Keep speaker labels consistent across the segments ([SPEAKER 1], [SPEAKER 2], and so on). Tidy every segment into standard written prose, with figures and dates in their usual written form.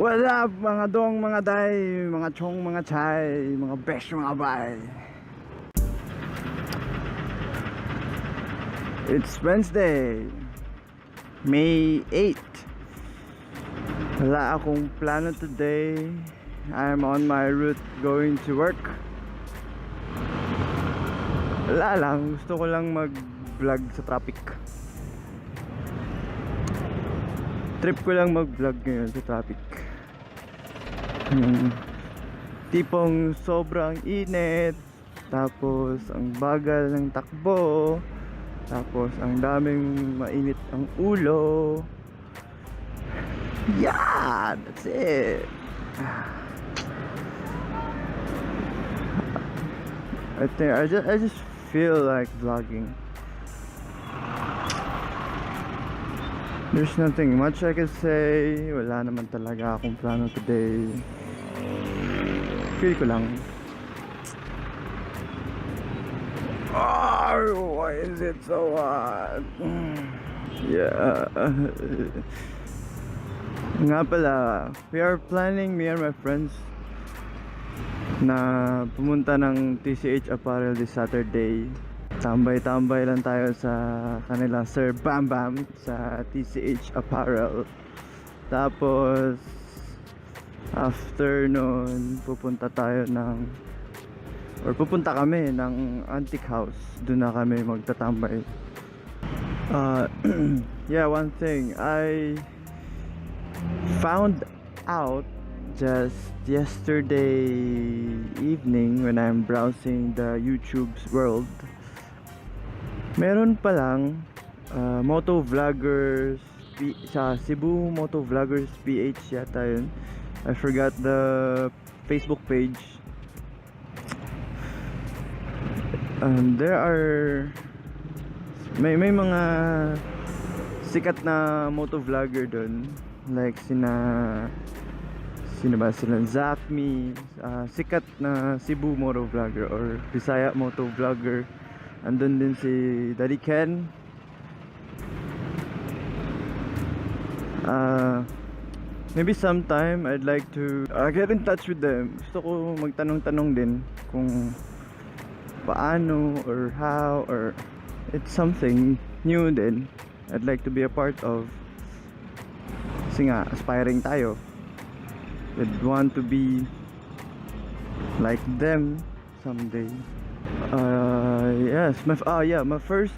[SPEAKER 1] What up mga dong, mga day, mga chong, mga chay, mga besh, mga bay. It's Wednesday, May 8. Wala akong plano today. I'm on my route going to work. Wala lang, gusto ko lang mag-vlog sa traffic. Trip ko lang mag-vlog ngayon sa traffic. Tipong sobrang init, tapos ang bagal ng takbo, tapos ang daming mainit ang ulo. Yeah, that's it. I just feel like vlogging. There's nothing much I can say. Wala naman talaga akong plano today. Feel ko lang. Oh, why is it so hot? Yeah. Nga pala, we are planning, me and my friends, na pumunta ng TCH Apparel this Saturday. Tambay-tambay lang tayo sa kanila Sir Bam Bam sa TCH Apparel. Tapos after nun, pupunta kami ng antique house. Doon na kami magtatambay. Yeah, one thing I found out just yesterday evening when I'm browsing the YouTube's world. Meron palang moto vloggers sa Cebu, moto vloggers PH yata yun. I forgot the Facebook page. There are may mga sikat na moto vlogger doon, like sino ba sila, Zakmi, sikat na Cebu moto vlogger or Bisaya moto vlogger. Andun din si Daddy Ken. Maybe sometime I'd like to get in touch with them. Gusto ko magtanong-tanong din kung paano or how, or it's something new din I'd like to be a part of. Kasi nga, aspiring tayo. We'd want to be like them someday. Yes, my first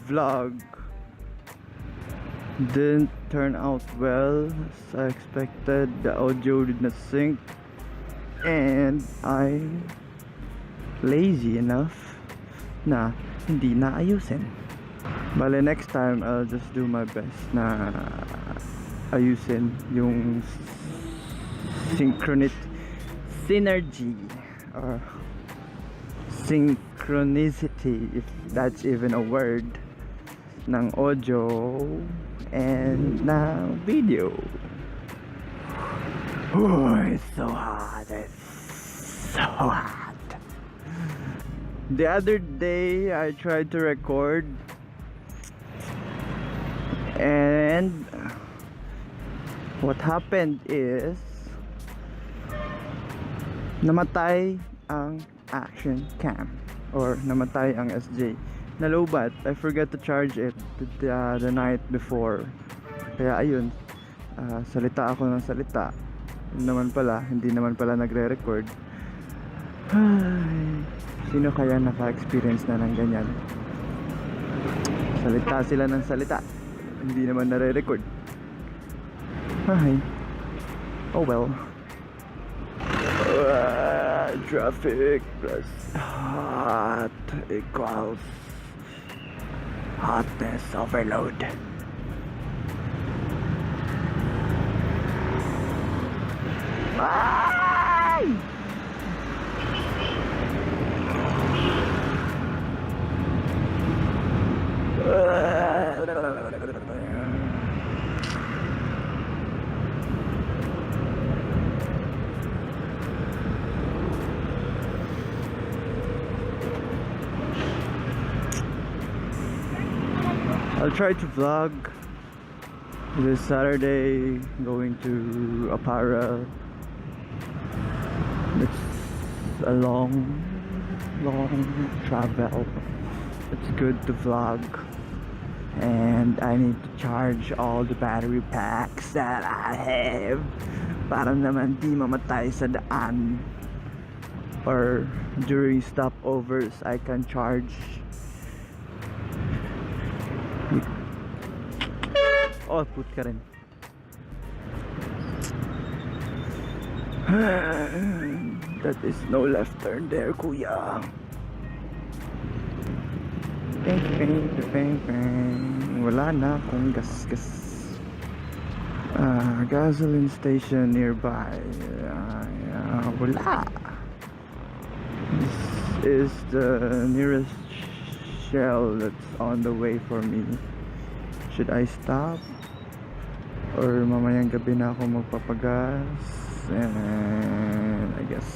[SPEAKER 1] vlog didn't turn out well as I expected. The audio did not sync, and I'm lazy enough na hindi na ayusin. Bale, next time I'll just do my best na ayusin yung synergy or synchronicity, if that's even a word, ng audio and ng video. Oh, it's so hot. The other day I tried to record and what happened is namatay ang action cam or namatay ang SJ. Nalobat. I forgot to charge it the night before. Kaya ayun, salita ako ng salita. Hindi naman pala nagre-record. Ay, sino kaya naka-experience na ng ganyan? Salita sila ng salita, hindi naman nare-record. Ay, oh well. Traffic plus hot equals hotness overload. Ay! I'll try to vlog This Saturday, going to apparel. It's a long travel. It's good to vlog. And I need to charge all the battery packs that I have para naman di mamatay sa daan, or during stopovers I can charge. Oh, put ka rin. That is no left turn there, kuya. Wala na akong gas. Gasoline station nearby. Wala. This is the nearest Shell that's on the way for me. Should I stop? Or mamayang gabi na ako magpapagas? And I guess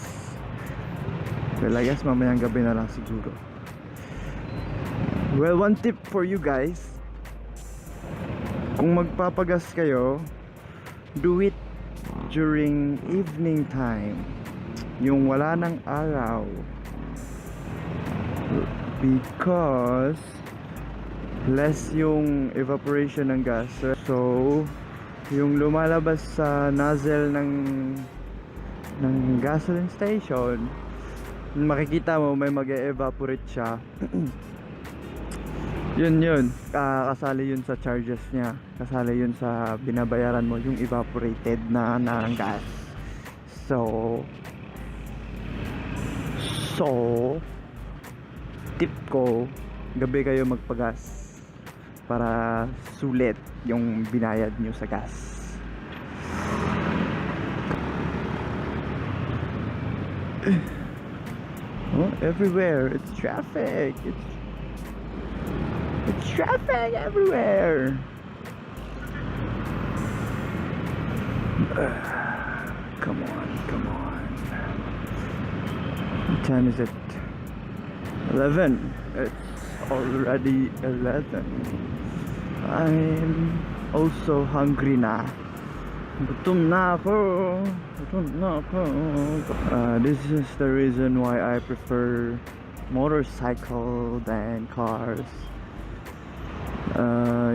[SPEAKER 1] mamayang gabi na lang siguro. Well, one tip for you guys, kung magpapagas kayo, do it during evening time, yung wala ng araw, because less yung evaporation ng gas. So yung lumalabas sa nozzle ng gasoline station, makikita mo may mag-evaporate siya. yun kasali yun sa charges niya, kasali yun sa binabayaran mo, yung evaporated na gas. So tip ko, gabi kayo magpagas para sulit yung binayad nyo sa gas. Oh, everywhere it's traffic. It's traffic everywhere. Come on. What time is it? 11. It's already 11. I'm also hungry na. Gutom na ako. This is the reason why I prefer motorcycle than cars.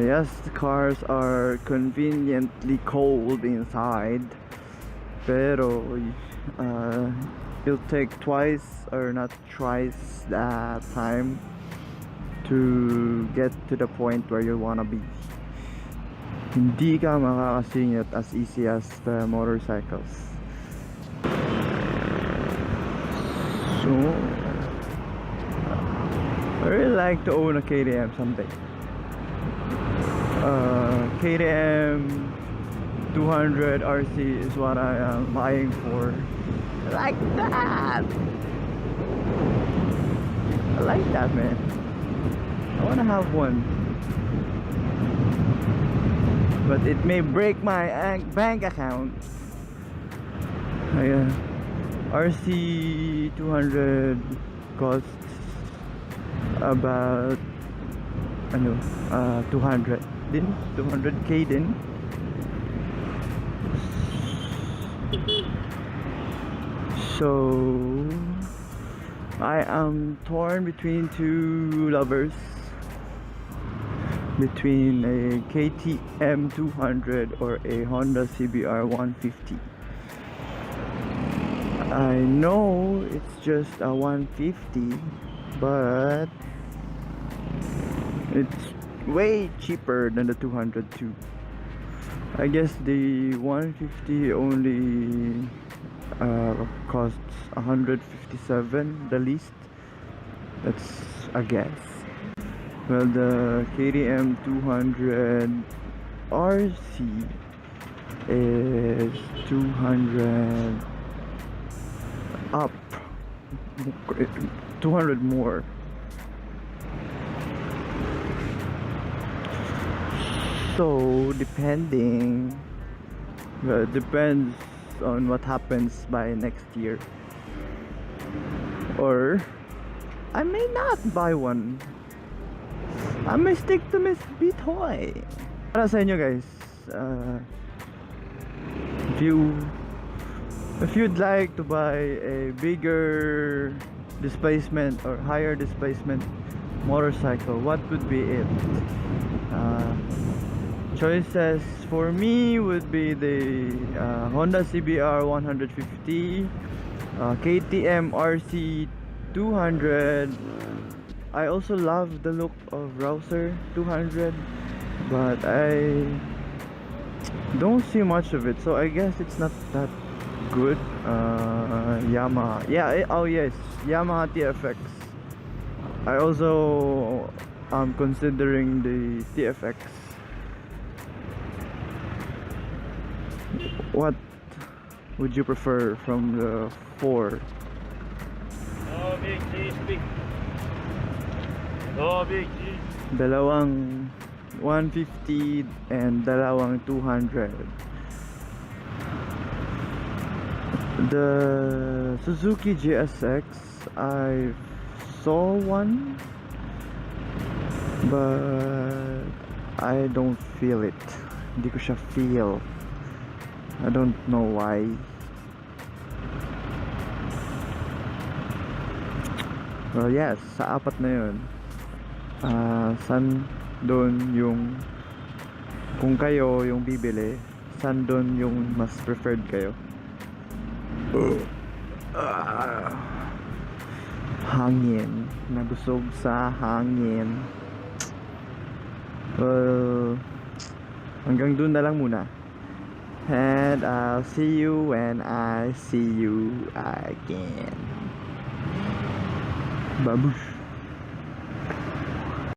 [SPEAKER 1] Yes, the cars are conveniently cold inside, pero it'll take twice or not thrice that time to get to the point where you wanna be. Hindi ka makakasingit as easy as the motorcycles. So I really like to own a KTM someday. KTM 200 RC is what I am buying for. I like that, man. I wanna have one, but it may break my bank account. RC 200 costs about 200k din. So I am torn between two lovers, between a KTM 200 or a Honda CBR 150. I know it's just a 150, but it's way cheaper than the 200 too. I guess the 150 only costs 157, the least. That's a guess. Well, the KTM 200 RC is 200 up, 200 more. So depends on what happens by next year, or I may not buy one. I may stick to Miss Bitoy. Para sa inyo guys, if you if you'd like to buy a bigger displacement or higher displacement motorcycle, what would be it? uh, Choices for me would be the Honda CBR 150, KTM RC 200. I also love the look of Rouser 200, but I don't see much of it, so I guess it's not that good. Yamaha, yeah, oh yes, Yamaha TFX. I also am considering the TFX. What would you prefer from the four?
[SPEAKER 2] No big cheese, big. No big cheese.
[SPEAKER 1] Dalawang 150 and dalawang 200. The Suzuki GSX, I saw one, but I don't feel it. Hindi ko siya feel. I don't know why. Well, yes, sa apat na yun, san doon yung, kung kayo yung bibili, san doon yung mas preferred kayo? Hangin, nabusog sa hangin. Well, hanggang doon na lang muna. And I'll see you when I see you again. Babush.